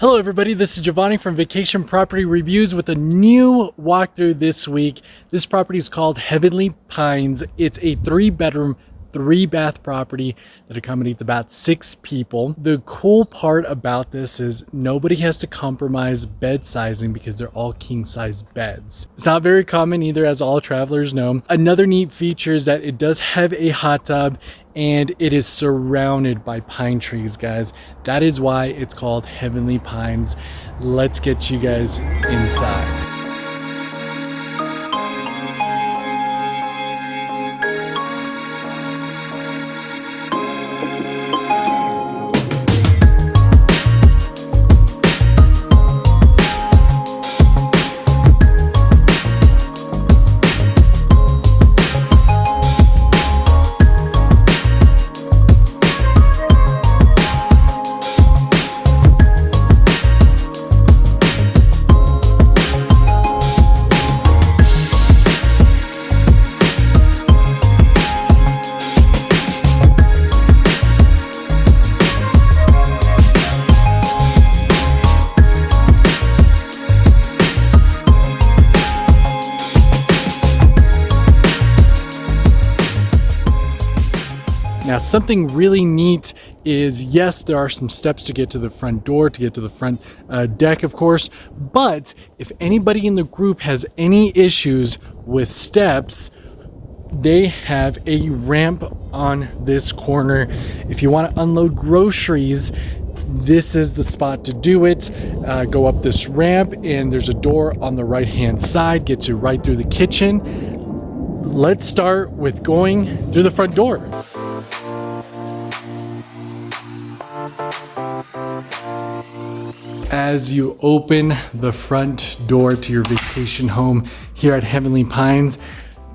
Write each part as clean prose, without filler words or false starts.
Hello everybody, this is Giovanni from Vacation Property Reviews with a new walkthrough this week. This property is called Heavenly Pines. It's a 3-bedroom, 3-bath property that accommodates about 6 people. The cool part about this is nobody has to compromise bed sizing because they're all king-size beds. It's not very common either, as all travelers know. Another neat feature is that it does have a hot tub and it is surrounded by pine trees, guys. That is why it's called Heavenly Pines. Let's get you guys inside. Now, something really neat is, yes, there are some steps to get to the front door, to get to the front deck, of course, but if anybody in the group has any issues with steps, they have a ramp on this corner. If you want to unload groceries, this is the spot to do it. Go up this ramp and there's a door on the right-hand side, gets you right through the kitchen. Let's start with going through the front door. As you open the front door to your vacation home here at Heavenly Pines,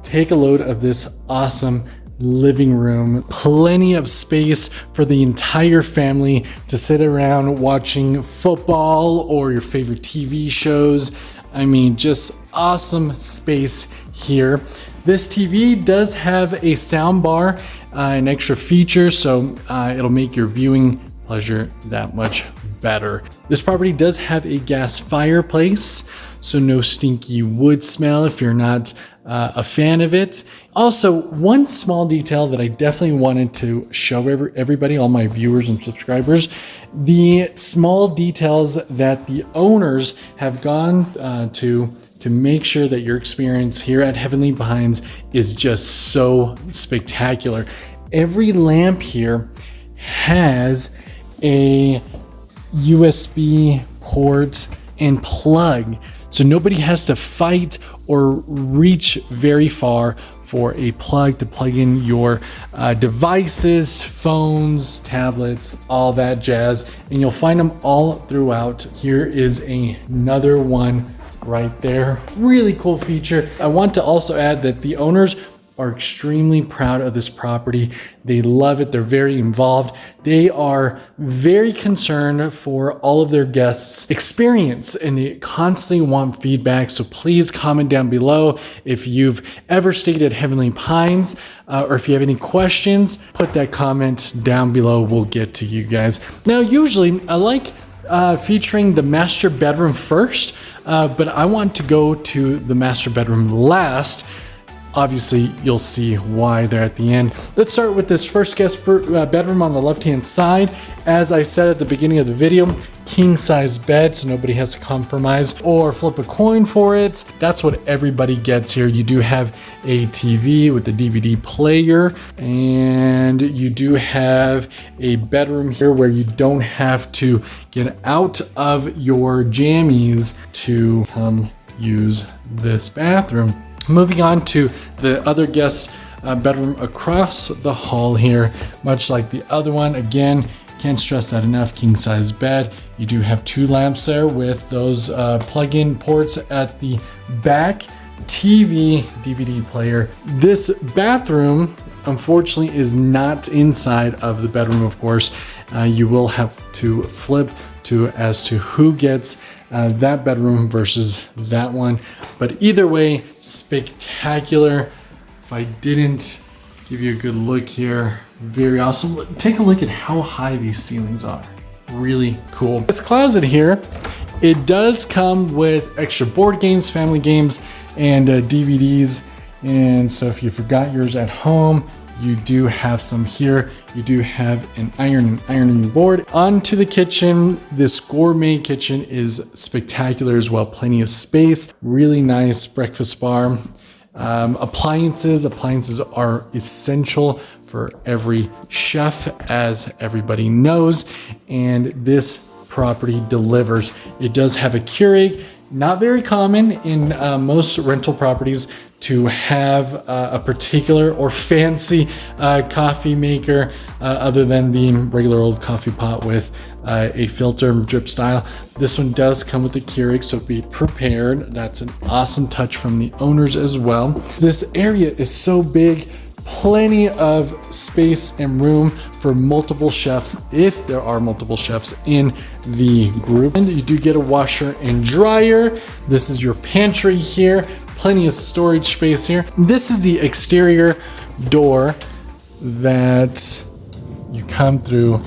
take a load of this awesome living room. Plenty of space for the entire family to sit around watching football or your favorite TV shows. I mean, just awesome space here. This TV does have a sound bar, an extra feature, so it'll make your viewing pleasure that much better. This property does have a gas fireplace, so no stinky wood smell if you're not a fan of it. Also, one small detail that I definitely wanted to show everybody, all my viewers and subscribers, the small details that the owners have gone to make sure that your experience here at Heavenly Pines is just so spectacular. Every lamp here has a USB port and plug, so nobody has to fight or reach very far for a plug to plug in your devices, phones, tablets, all that jazz, and you'll find them all throughout. Here is another one right there. Really cool feature. I want to also add that the owners are extremely proud of this property. They love it. They're very involved. They are very concerned for all of their guests' experience, and they constantly want feedback. So please comment down below if you've ever stayed at Heavenly Pines, or if you have any questions, put that comment down below. We'll get to you guys. Now, usually I like featuring the master bedroom first, but I want to go to the master bedroom last. Obviously, you'll see why there at the end. Let's start with this first guest bedroom on the left-hand side. As I said at the beginning of the video, king-size bed, so nobody has to compromise or flip a coin for it. That's what everybody gets here. You do have a TV with a DVD player, and you do have a bedroom here where you don't have to get out of your jammies to come use this bathroom. Moving on to the other guest bedroom across the hall here, much like the other one. Again, can't stress that enough, king size bed. You do have 2 lamps there with those plug-in ports at the back, TV, DVD player. This bathroom, unfortunately, is not inside of the bedroom, of course. You will have to flip as to who gets that bedroom versus that one. But either way, spectacular. If I didn't give you a good look here, very awesome. Take a look at how high these ceilings are. really cool. This closet here, it does come with extra board games, family games, and DVDs. And so if you forgot yours at home, you do have some here. You do have an ironing board. Onto the kitchen. This gourmet kitchen is spectacular as well. Plenty of space, really nice breakfast bar. Appliances are essential for every chef, as everybody knows, and this property delivers. It does have a Keurig. Not very common in most rental properties to have a particular or fancy coffee maker other than the regular old coffee pot with a filter drip style. This one does come with a Keurig, so be prepared. That's an awesome touch from the owners as well. This area is so big, plenty of space and room for multiple chefs, if there are multiple chefs in the group. And you do get a washer and dryer. This is your pantry here. Plenty of storage space here. This is the exterior door that you come through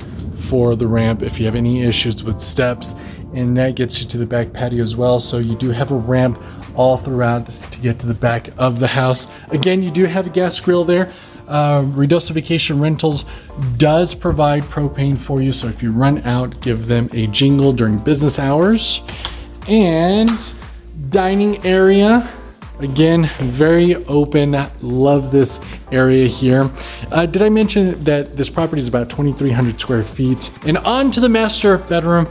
for the ramp if you have any issues with steps, and that gets you to the back patio as well. So you do have a ramp all throughout to get to the back of the house. Again, you do have a gas grill there. Ruidoso Vacation Rentals does provide propane for you, so if you run out, give them a jingle during business hours. And dining area, again, very open. Love this area here. Did I mention that this property is about 2,300 square feet? And on to the master bedroom.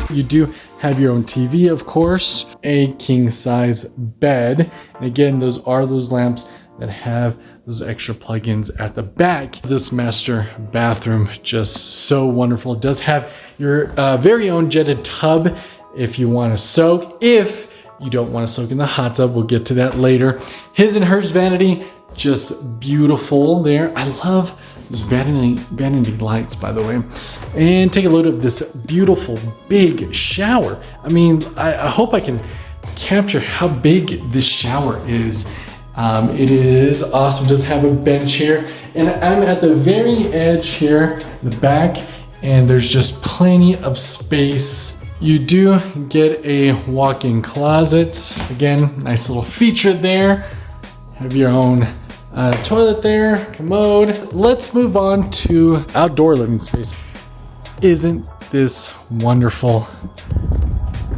You do have your own TV, of course, a king size bed. And again, those are those lamps that have those extra plugins at the back. This master bathroom, just so wonderful. It does have your very own jetted tub if you want to soak. If you don't want to soak in the hot tub, we'll get to that later. His and hers vanity, just beautiful there. I love those vanity lights, by the way. And take a look at this beautiful big shower. I mean, I hope I can capture how big this shower is. It is awesome. It does have a bench here, and I'm at the very edge here, the back, and there's just plenty of space. You do get a walk-in closet. Again, nice little feature there. Have your own toilet there, commode. Let's move on to outdoor living space. Isn't this wonderful?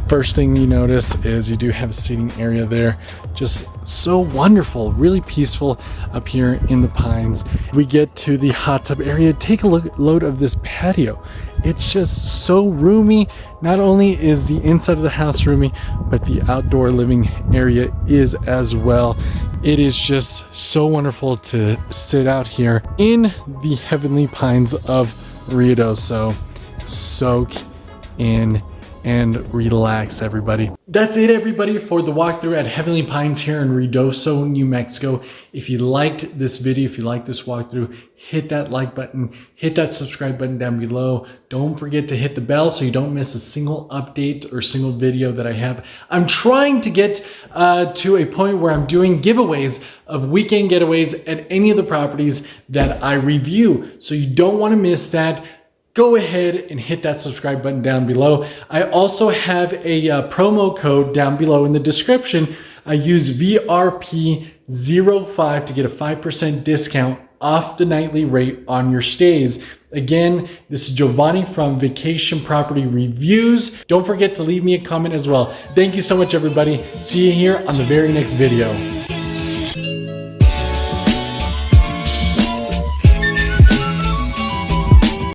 First thing you notice is you do have a seating area there. Just so wonderful, really peaceful up here in the Pines. We get to the hot tub area. Take a look of this patio. It's just so roomy. Not only is the inside of the house roomy, but the outdoor living area is as well. It is just so wonderful to sit out here in the heavenly pines of Ruidoso. Soak in and relax, everybody. That's it, everybody, for the walkthrough at Heavenly Pines here in Ruidoso, New Mexico. If you liked this video, if you liked this walkthrough, hit that like button, hit that subscribe button down below. Don't forget to hit the bell so you don't miss a single update or single video that I have. I'm trying to get to a point where I'm doing giveaways of weekend getaways at any of the properties that I review. So you don't want to miss that. Go ahead and hit that subscribe button down below. I also have a promo code down below in the description. I use VRP05 to get a 5% discount off the nightly rate on your stays. Again, this is Giovanni from Vacation Property Reviews. Don't forget to leave me a comment as well. Thank you so much, everybody. See you here on the very next video.